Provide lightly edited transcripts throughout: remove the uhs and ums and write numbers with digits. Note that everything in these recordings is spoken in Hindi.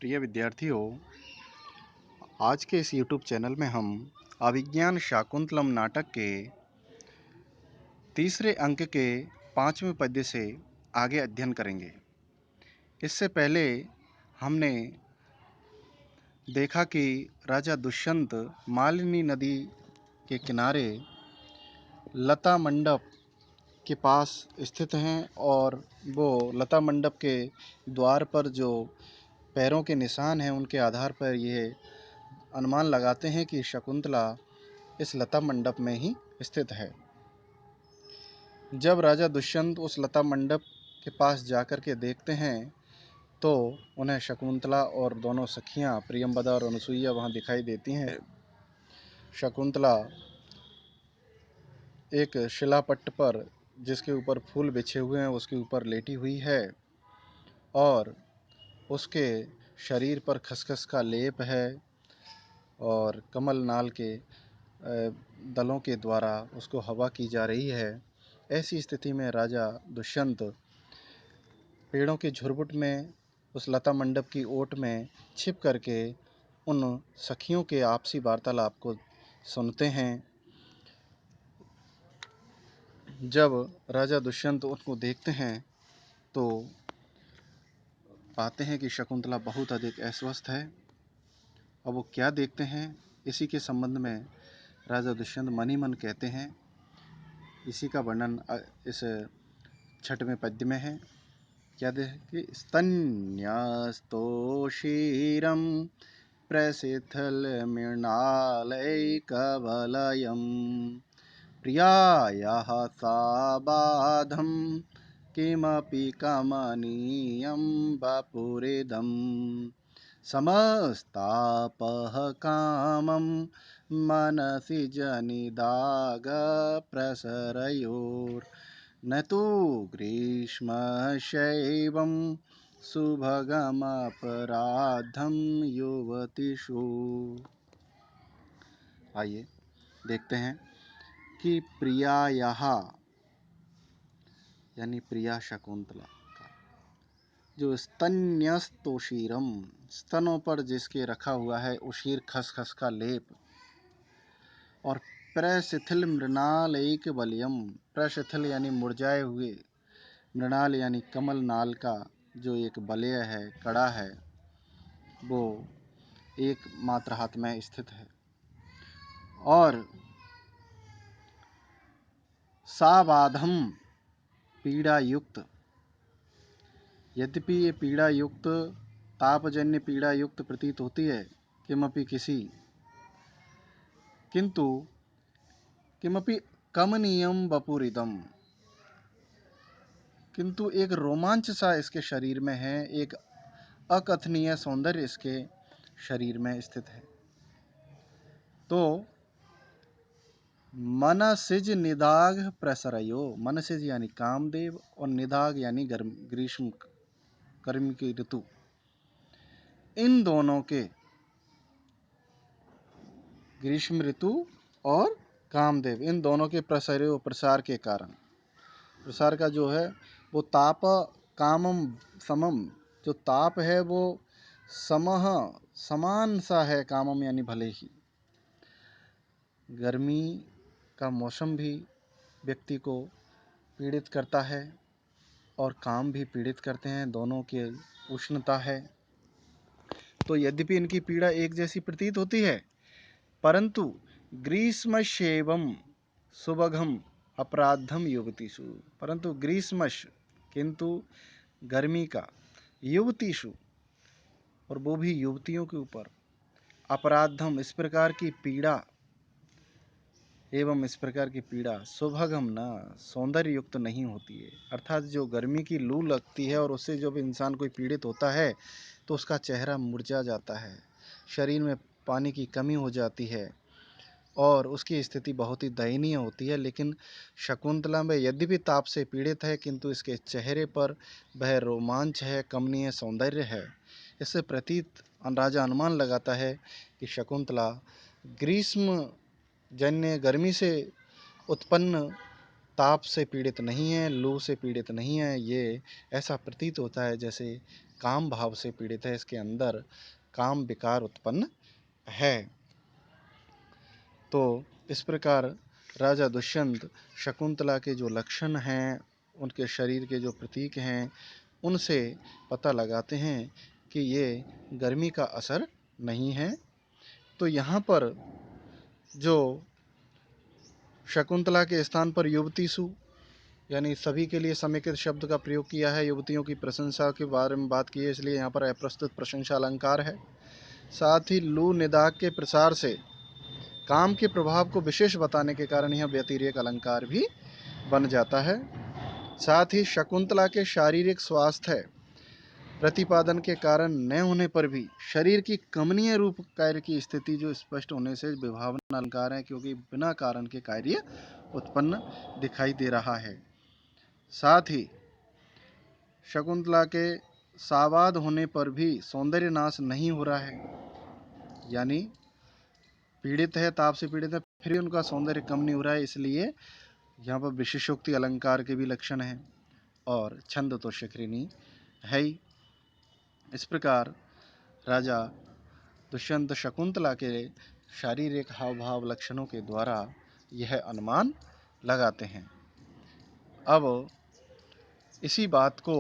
प्रिय विद्यार्थियों, आज के इस YouTube चैनल में हम अभिज्ञान शाकुंतलम नाटक के तीसरे अंक के 5वें पद्य से आगे अध्ययन करेंगे। इससे पहले हमने देखा कि राजा दुष्यंत मालिनी नदी के किनारे लता मंडप के पास स्थित हैं और वो लता मंडप के द्वार पर जो पैरों के निशान हैं उनके आधार पर यह अनुमान लगाते हैं कि शकुंतला इस लता मंडप में ही स्थित है। जब राजा दुष्यंत उस लता मंडप के पास जाकर के देखते हैं तो उन्हें शकुंतला और दोनों सखियां प्रियंवदा और अनुसुईया वहां दिखाई देती हैं। शकुंतला एक शिलापट्ट पर जिसके ऊपर फूल बिछे हुए हैं उसके ऊपर लेटी हुई है और उसके शरीर पर खसखस का लेप है और कमल नाल के दलों के द्वारा उसको हवा की जा रही है। ऐसी स्थिति में राजा दुष्यंत पेड़ों के झुरमुट में उस लता मंडप की ओट में छिप करके उन सखियों के आपसी वार्तालाप को सुनते हैं। जब राजा दुष्यंत उनको देखते हैं तो पाते हैं कि शकुंतला बहुत अधिक अस्वस्थ है। अब वो क्या देखते हैं इसी के संबंध में राजा दुष्यंत मन ही मन कहते हैं। इसी का वर्णन इस 6वें पद्य में है। क्या देखिए, स्तन्यस्तो क्षीरं प्रसिथल मृणालैकवलयं प्रियायाः साबाधं किमपि कमनीयं वपुरिदं समस्तापः कामं मनसि जनिदागप्रसरयोर्न तु ग्रीष्मशैवं सुभगमपराधं युवतिषु। आइए देखते हैं कि प्रियायाः यानी प्रिया शकुंतला का जो स्तन्यस्तोषीरम स्तनों पर जिसके रखा हुआ है उशीर खसखस का लेप और प्रशिथिल मृणाल एक बलियम, प्रशिथिल यानी मुरझाए हुए, मृणाल यानी कमल नाल का जो एक बलय है, कड़ा है, वो एक मात्र हाथ में स्थित है और साबाधम पीड़ा युक्त, यद्यपि ये पीड़ा युक्त तापजन्य पीड़ा युक्त प्रतीत होती है किमपि किसी, किंतु किमपि कमनीयम वपुरिदम, किंतु एक रोमांच सा इसके शरीर में है, एक अकथनीय सौंदर्य इसके शरीर में स्थित है। तो मनसिज निदाग प्रसरयो, मनसिज यानी कामदेव और निदाग यानी ग्रीष्म गर्मी की ऋतु, इन दोनों के, ग्रीष्म ऋतु और कामदेव, इन दोनों के प्रसार के कारण, प्रसार का जो है वो ताप कामम समम, जो ताप है वो समह समान सा है, कामम यानी भले ही। गर्मी का मौसम भी व्यक्ति को पीड़ित करता है और काम भी पीड़ित करते हैं, दोनों की उष्णता है। तो यद्यपि इनकी पीड़ा एक जैसी प्रतीत होती है परंतु ग्रीष्मशेवम सुबघम अपराधम युवतीषु, परंतु ग्रीष्मश किंतु गर्मी का, युवतीषु और वो भी युवतियों के ऊपर, अपराधम इस प्रकार की पीड़ा, एवं इस प्रकार की पीड़ा सुभगम न सौंदर्य युक्त नहीं होती है। अर्थात जो गर्मी की लू लगती है और उससे जब इंसान कोई पीड़ित होता है तो उसका चेहरा मुरझा जाता है, शरीर में पानी की कमी हो जाती है और उसकी स्थिति बहुत ही दयनीय होती है। लेकिन शकुंतला में यद्यपि ताप से पीड़ित है किंतु इसके चेहरे पर वह रोमांच है, कमनीय सौंदर्य है। इससे प्रतीत राजा अनुमान लगाता है कि शकुंतला ग्रीष्म जन्य गर्मी से उत्पन्न ताप से पीड़ित नहीं है, लू से पीड़ित नहीं है। ये ऐसा प्रतीत होता है जैसे काम भाव से पीड़ित है, इसके अंदर काम विकार उत्पन्न है। तो इस प्रकार राजा दुष्यंत शकुंतला के जो लक्षण हैं, उनके शरीर के जो प्रतीक हैं, उनसे पता लगाते हैं कि ये गर्मी का असर नहीं है। तो यहाँ पर जो शकुंतला के स्थान पर युवतीसु यानी सभी के लिए समेकित शब्द का प्रयोग किया है, युवतियों की प्रशंसा के बारे में बात की है, इसलिए यहाँ पर अप्रस्तुत प्रशंसा अलंकार है। साथ ही लू निदाग के प्रसार से काम के प्रभाव को विशेष बताने के कारण यह व्यतिरेक अलंकार भी बन जाता है। साथ ही शकुंतला के शारीरिक स्वास्थ्य प्रतिपादन के कारण न होने पर भी शरीर की कमनीय रूप कार्य की स्थिति जो स्पष्ट होने से विभावना अलंकार है, क्योंकि बिना कारण के कार्य उत्पन्न दिखाई दे रहा है। साथ ही शकुंतला के सावाद होने पर भी सौंदर्य नाश नहीं हो रहा है, यानी पीड़ित है, ताप से पीड़ित है, फिर भी उनका सौंदर्य कम नहीं हो रहा है, इसलिए यहाँ पर विशेषोक्ति अलंकार के भी लक्षण हैं। और छंद तो शिखरिणी है ही। इस प्रकार राजा दुष्यंत शकुंतला के शारीरिक हाव भाव लक्षणों के द्वारा यह अनुमान लगाते हैं। अब इसी बात को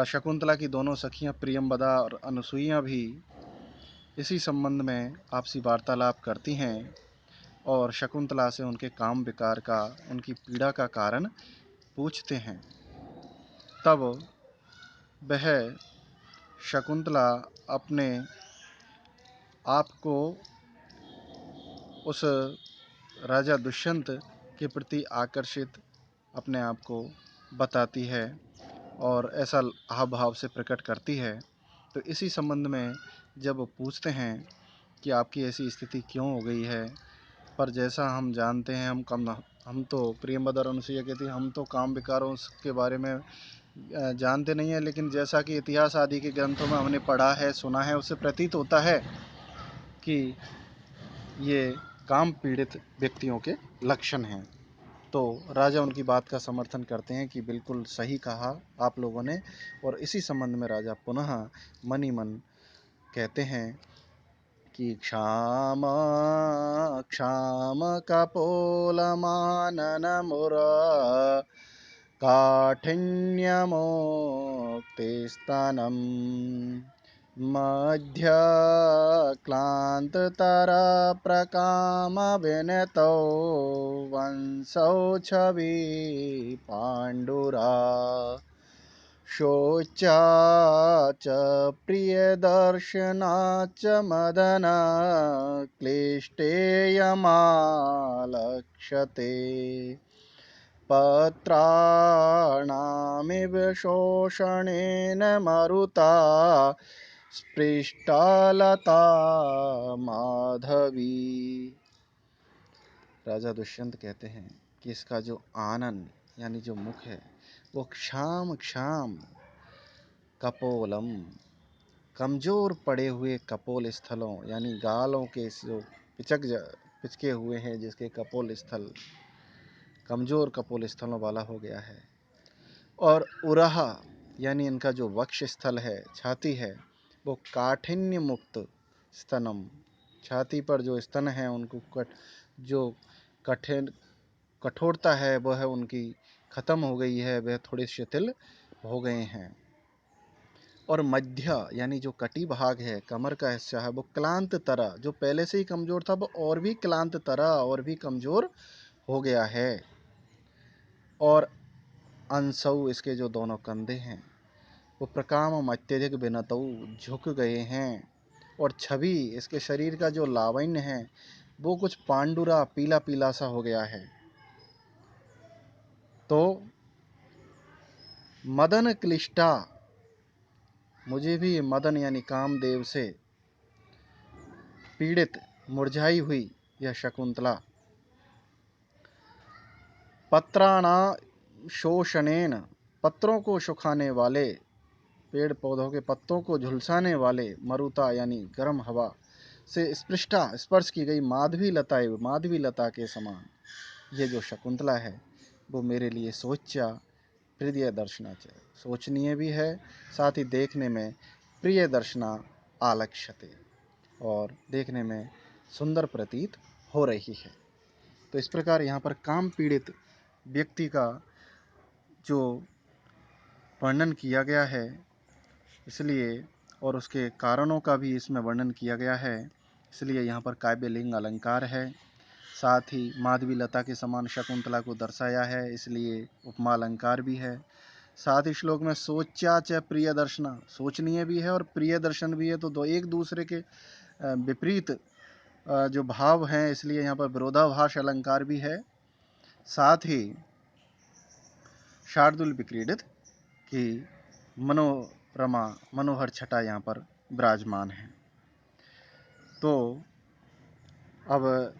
शकुंतला की दोनों सखियां प्रियंवदा और अनुसुईया भी इसी संबंध में आपसी वार्तालाप करती हैं और शकुंतला से उनके काम विकार का, उनकी पीड़ा का कारण पूछते हैं। तब वह शकुंतला अपने आप को उस राजा दुष्यंत के प्रति आकर्षित अपने आप को बताती है और ऐसा हाव भाव से प्रकट करती है। तो इसी संबंध में जब वो पूछते हैं कि आपकी ऐसी स्थिति क्यों हो गई है, पर जैसा हम जानते हैं, हम तो प्रियंवदा और अनुसुईया कहती हैं, हम तो काम विकारों के बारे में जानते नहीं हैं, लेकिन जैसा कि इतिहास आदि के ग्रंथों में हमने पढ़ा है, सुना है, उससे प्रतीत होता है कि ये काम पीड़ित व्यक्तियों के लक्षण हैं। तो राजा उनकी बात का समर्थन करते हैं कि बिल्कुल सही कहा आप लोगों ने, और इसी संबंध में राजा पुनः मन ही मन कहते हैं कि क्षाम क्षाम कपोलमानन मुर काठिन्यमुक्तिस्तनं मध्य क्लान्ततरा प्रकामविनतौ वंशौ छवि पाण्डुरा शोचा च प्रियदर्शना च मदना क्लिष्टेयमालक्ष्यते पत्राणामिव शोषणेन मरुता स्पृष्टालता माधवी। राजा दुष्यंत कहते हैं कि इसका जो आनन यानी जो मुख है वो क्षाम क्षाम कपोलम, कमजोर पड़े हुए कपोल स्थलों यानी गालों के जो पिचके हुए हैं, जिसके कपोल स्थल कमजोर कपोल स्थलों वाला हो गया है। और उरहा यानी इनका जो वक्ष स्थल है, छाती है, वो काठिन्य मुक्त स्तनम, छाती पर जो स्तन है उनको जो कठोरता है वह उनकी खत्म हो गई है, वह थोड़े शिथिल हो गए हैं। और मध्य यानी जो कटी भाग है, कमर का हिस्सा है, वो क्लांत तरह, जो पहले से ही कमज़ोर था वो और भी क्लांत तरह और भी कमज़ोर हो गया है। और अंसऊ, इसके जो दोनों कंधे हैं वो प्रकाम अत्यधिक विनतऊ, झुक गए हैं। और छवि, इसके शरीर का जो लावण्य है वो कुछ पांडुरा, पीला पीला सा हो गया है। तो मदन क्लिष्टा, मुझे भी मदन यानी कामदेव से पीड़ित, मुरझाई हुई यह शकुंतला पत्राणा शोषणेन, पत्रों को सुखाने वाले, पेड़ पौधों के पत्तों को झुलसाने वाले, मरुता यानी गर्म हवा से स्पृष्टा, स्पर्श की गई, माधवी लताएं, माधवी लता के समान ये जो शकुंतला है वो मेरे लिए सोचा प्रिय दर्शना च, सोचनीय भी है, साथ ही देखने में प्रिय दर्शना आलक्ष्यते, और देखने में सुंदर प्रतीत हो रही है। तो इस प्रकार यहाँ पर काम पीड़ित व्यक्ति का जो वर्णन किया गया है, इसलिए और उसके कारणों का भी इसमें वर्णन किया गया है, इसलिए यहाँ पर काव्यलिंग अलंकार है। साथ ही माधवी लता के समान शकुंतला को दर्शाया है, इसलिए उपमा अलंकार भी है। साथ ही श्लोक में सोच्या च प्रिय दर्शना, सोचनीय भी है और प्रिय दर्शन भी है, तो दो एक दूसरे के विपरीत जो भाव हैं, इसलिए यहाँ पर विरोधाभास अलंकार भी है। साथ ही शार्दुल विक्रीडित की मनोरमा मनोहर छटा यहाँ पर विराजमान है। तो अब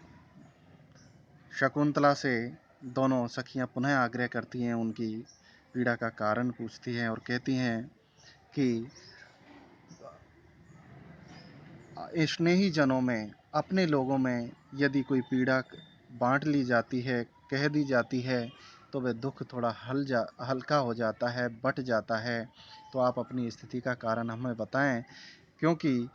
शकुंतला से दोनों सखियां पुनः आग्रह करती हैं, उनकी पीड़ा का कारण पूछती हैं और कहती हैं कि स्नेही जनों में, अपने लोगों में यदि कोई पीड़ा बांट ली जाती है, कह दी जाती है, तो वह दुख थोड़ा हल्का हो जाता है, बट जाता है। तो आप अपनी स्थिति का कारण हमें बताएं, क्योंकि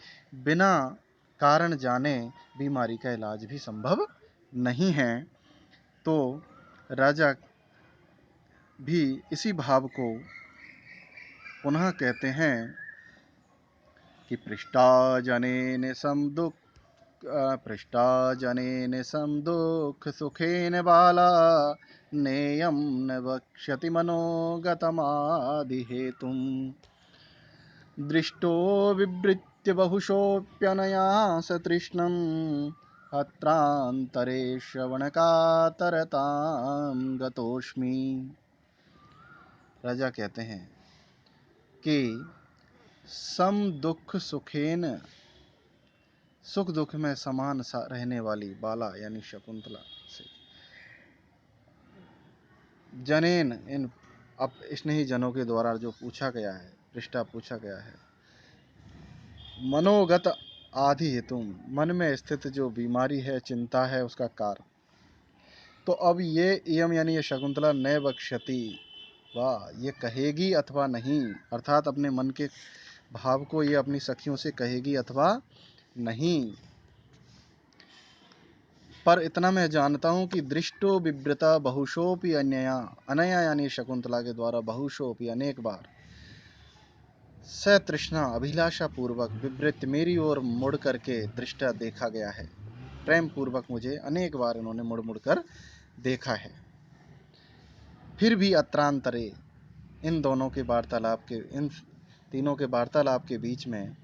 बिना कारण जाने बीमारी का इलाज भी संभव नहीं है। तो राजा भी इसी भाव को पुनः कहते हैं कि पृष्टा जनेन समदुःख सुखेन बाला, नेयं न वक्ष्यति मनोगतमादिहेतुम्। दृष्टो विवृत्य बहुशोऽप्यनया सतृष्णम्, अत्रान्तरे श्रवणकातरतां गतोऽस्मि। राजा कहते हैं कि सम दुख सुखेन, सुख दुख में समान सा रहने वाली बाला यानी शकुंतला से, जनेन इन अब स्नेही जनों के द्वारा जो पूछा गया है, पृष्ठा पूछा गया है, मनोगत आदि हेतु, मन में स्थित जो बीमारी है, चिंता है, उसका कारण। तो अब ये इयम यानी ये शकुंतला न बक्ष्यति, वाह, ये कहेगी अथवा नहीं, अर्थात अपने मन के भाव को ये अपनी सखियों से कहेगी अथवा नहीं। पर इतना मैं जानता हूँ कि दृष्टो विव्रता बहुशोपि अन्यया, अनया यानी शकुंतला के द्वारा, बहुशोपि अनेक बार, सतृष्णा अभिलाषा पूर्वक, विवृत मेरी ओर मुड़ करके, दृष्टा देखा गया है, प्रेम पूर्वक मुझे अनेक बार इन्होंने मुड़ मुड़ कर देखा है। फिर भी अत्रांतरे, इन दोनों के वार्तालाप के, इन तीनों के वार्तालाप के बीच में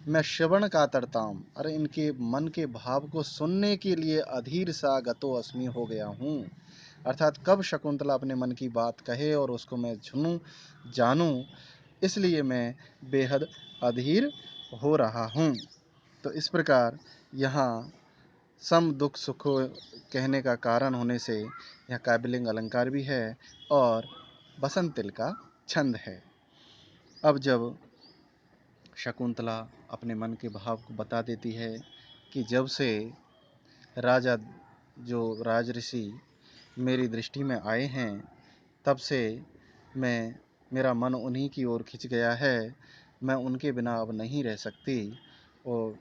मैं श्रवण कातरताम, अरे इनके मन के भाव को सुनने के लिए अधीर सा गतो अस्मि हो गया हूँ, अर्थात कब शकुंतला अपने मन की बात कहे और उसको मैं सुनूं जानूं, इसलिए मैं बेहद अधीर हो रहा हूँ। तो इस प्रकार यहाँ सम दुख सुख कहने का कारण होने से यह काव्यलिंग अलंकार भी है और बसंत तिल का छंद है। अब जब शकुंतला अपने मन के भाव को बता देती है कि जब से राजा जो राज ऋषि मेरी दृष्टि में आए हैं, तब से मेरा मन उन्हीं की ओर खिंच गया है, मैं उनके बिना अब नहीं रह सकती। और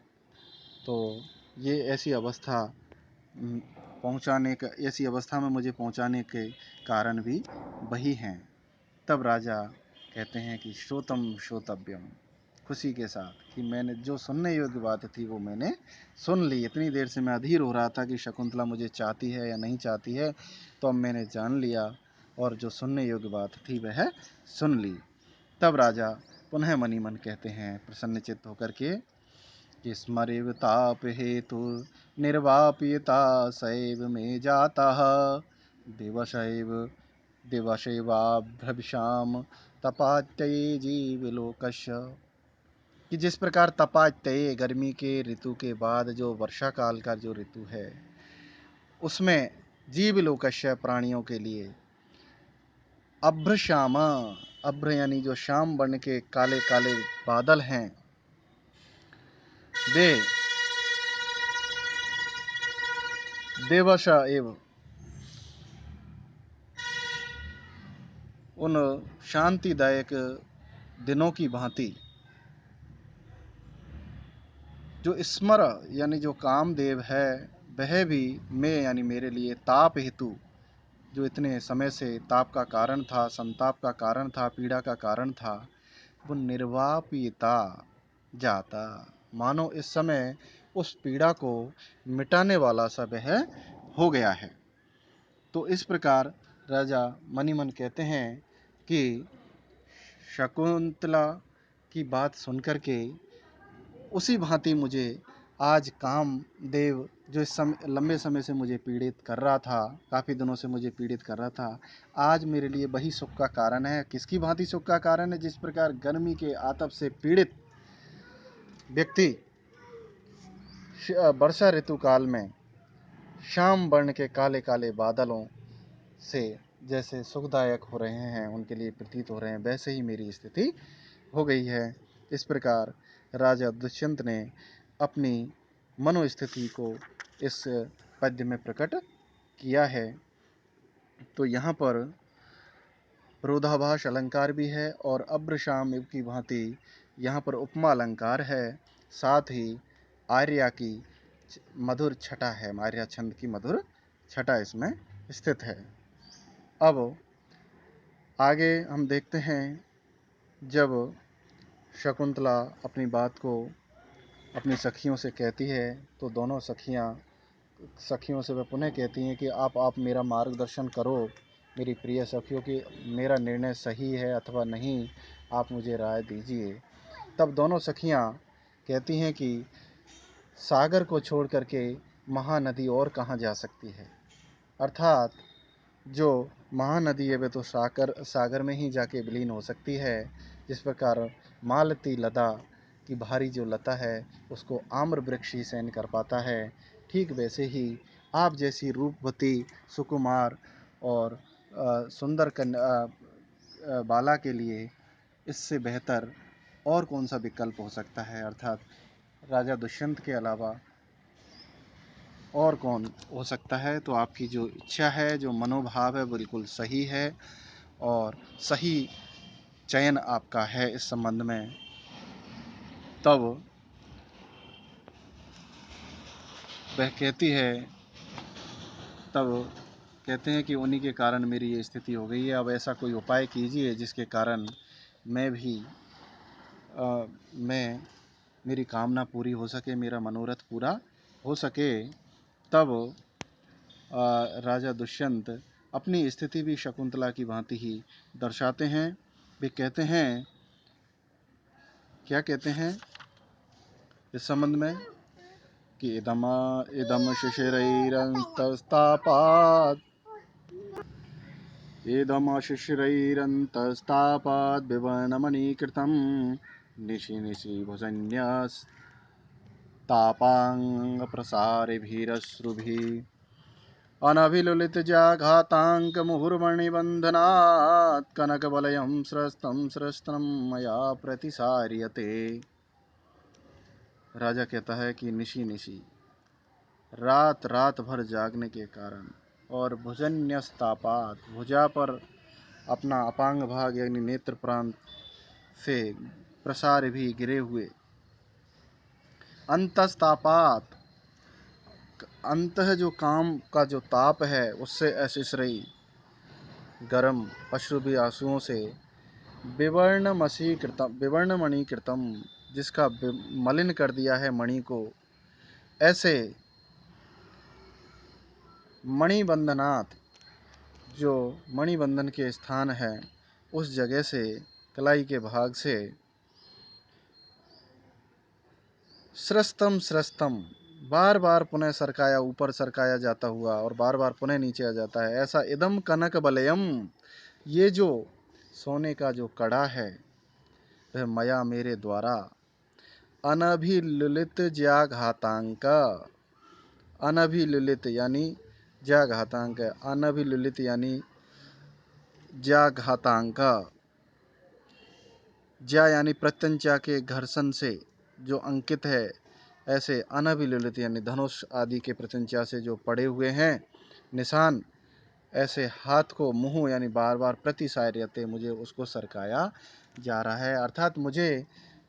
तो ये ऐसी अवस्था ऐसी अवस्था में मुझे पहुंचाने के कारण भी वही हैं। तब राजा कहते हैं कि श्रोतम श्रोतव्यम, खुशी के साथ कि मैंने जो सुनने योग्य बात थी वो मैंने सुन ली। इतनी देर से मैं अधीर हो रहा था कि शकुंतला मुझे चाहती है या नहीं चाहती है, तो अब मैंने जान लिया और जो सुनने योग्य बात थी वह सुन ली। तब राजा पुनः मनी मन कहते हैं प्रसन्नचित्त होकर के कि स्मरेव ताप हेतु निर्वाप्यता सैव में जाता, दिवशैव दिवशैवाभ्रविशाम तपात्यये जीवलोकस्य। कि जिस प्रकार तपात्यये, गर्मी के ऋतु के बाद जो वर्षा काल का जो ऋतु है, उसमें जीवलोकस्य प्राणियों के लिए, अभ्रश्यामा, अभ्र यानी जो श्याम वर्ण के काले काले बादल हैं, वे देवश एव उन शांतिदायक दिनों की भांति जो स्मर यानी जो कामदेव है वह भी मैं यानी मेरे लिए ताप हेतु जो इतने समय से ताप का कारण था, संताप का कारण था, पीड़ा का कारण था, वो निर्वापिता जाता, मानो इस समय उस पीड़ा को मिटाने वाला सा वह हो गया है। तो इस प्रकार राजा मणिमन कहते हैं कि शकुंतला की बात सुनकर के उसी भांति मुझे आज कामदेव जो इस लंबे समय से मुझे पीड़ित कर रहा था, काफ़ी दिनों से मुझे पीड़ित कर रहा था, आज मेरे लिए वही सुख का कारण है। किसकी भांति सुख का कारण है? जिस प्रकार गर्मी के आतप से पीड़ित व्यक्ति वर्षा ऋतु काल में श्याम वर्ण के काले काले बादलों से जैसे सुखदायक हो रहे हैं, उनके लिए प्रतीत हो रहे हैं, वैसे ही मेरी स्थिति हो गई है। इस प्रकार राजा दुष्यंत ने अपनी मनोस्थिति को इस पद्य में प्रकट किया है। तो यहाँ पर विरोधाभास अलंकार भी है और अब्रशाम युग की भांति यहाँ पर उपमा अलंकार है, साथ ही आर्या की मधुर छटा है, आर्या छंद की मधुर छटा इसमें स्थित है। अब आगे हम देखते हैं, जब शकुंतला अपनी बात को अपनी सखियों से कहती है तो दोनों सखियों से वह पुनः कहती हैं कि आप मेरा मार्गदर्शन करो मेरी प्रिय सखियों की, मेरा निर्णय सही है अथवा नहीं, आप मुझे राय दीजिए। तब दोनों सखियां कहती हैं कि सागर को छोड़ करके महानदी और कहाँ जा सकती है, अर्थात जो महानदी है वह तो सागर में ही जाके विलीन हो सकती है। जिस प्रकार मालती लता की भारी जो लता है उसको आम्र वृक्ष ही सहन कर पाता है, ठीक वैसे ही आप जैसी रूपवती सुकुमार और सुंदर बाला के लिए इससे बेहतर और कौन सा विकल्प हो सकता है, अर्थात राजा दुष्यंत के अलावा और कौन हो सकता है। तो आपकी जो इच्छा है, जो मनोभाव है, बिल्कुल सही है और सही चयन आपका है इस संबंध में। तब वह कहती है, तब कहते हैं कि उन्हीं के कारण मेरी ये स्थिति हो गई है, अब ऐसा कोई उपाय कीजिए जिसके कारण मैं भी मेरी कामना पूरी हो सके, मेरा मनोरथ पूरा हो सके। तब राजा दुष्यंत अपनी स्थिति भी शकुंतला की भांति ही दर्शाते हैं। वे कहते हैं, क्या कहते हैं इस संबंध में कि इदम शिशिरैरन्तस्तापाद् विवर्णमणीकृतं निशि निशि भुजन्यस्तापाङ्गप्रसारिभिरश्रुभिः अनभिलुलितजाघाताङ्कमुहुर्मणिबन्धनात् कनकवलयं स्रस्तं मया प्रतिसार्यते। राजा कहता है कि निशि निशि रात भर जागने के कारण और भुजन्यस्तापात भुजा पर अपना अपांग भाग यानी नेत्र प्रांत से प्रसार भी गिरे हुए, अंतस्तापात अंतः जो काम का जो ताप है उससे अशिश्रयी गरम अश्रुभी आंसुओं से विवर्णमणीकृतम जिसका मलिन कर दिया है मणि को, ऐसे मणिबंधनाथ जो मणिबंधन के स्थान है उस जगह से कलाई के भाग से स्रस्तम बार बार पुनः सरकाया, ऊपर सरकाया जाता हुआ और बार बार पुनः नीचे आ जाता है, ऐसा इदम कनक बलयम ये जो सोने का जो कड़ा है वह मया मेरे द्वारा अनभिलुलित ज्याघातांक, अनभिलुलित यानी ज्याघातांक, अनभिलुलित यानी ज्याघातांक, ज्या यानी प्रत्यंचा के घर्षण से जो अंकित है, ऐसे अनभिलुलित यानी धनुष आदि के प्रत्यंचा से जो पड़े हुए हैं निशान, ऐसे हाथ को मुँह यानी बार बार प्रति सायरते मुझे उसको सरकाया जा रहा है, अर्थात मुझे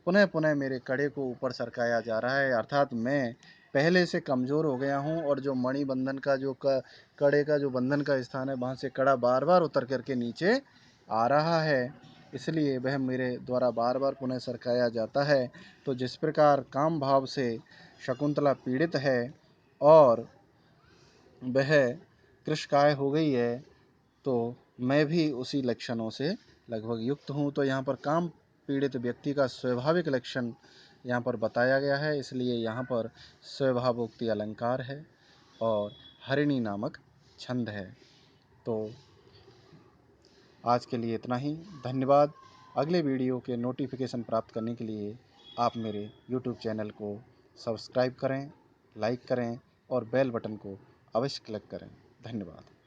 पुनः पुनः मेरे कड़े को ऊपर सरकाया जा रहा है, अर्थात मैं पहले से कमज़ोर हो गया हूँ और जो मणि बंधन का जो कड़े का जो बंधन का स्थान है वहाँ से कड़ा बार बार उतर करके नीचे आ रहा है, इसलिए वह मेरे द्वारा बार बार पुनः सरकाया जाता है। तो जिस प्रकार काम भाव से शकुंतला पीड़ित है और वह कृशकाय हो गई है, तो मैं भी उसी लक्षणों से लगभग युक्त हूँ। तो यहाँ पर काम पीड़ित व्यक्ति का स्वाभाविक लक्षण यहाँ पर बताया गया है, इसलिए यहाँ पर स्वभावोक्ति अलंकार है और हरिणी नामक छंद है। तो आज के लिए इतना ही, धन्यवाद। अगले वीडियो के नोटिफिकेशन प्राप्त करने के लिए आप मेरे YouTube चैनल को सब्सक्राइब करें, लाइक करें और बेल बटन को अवश्य क्लिक करें। धन्यवाद।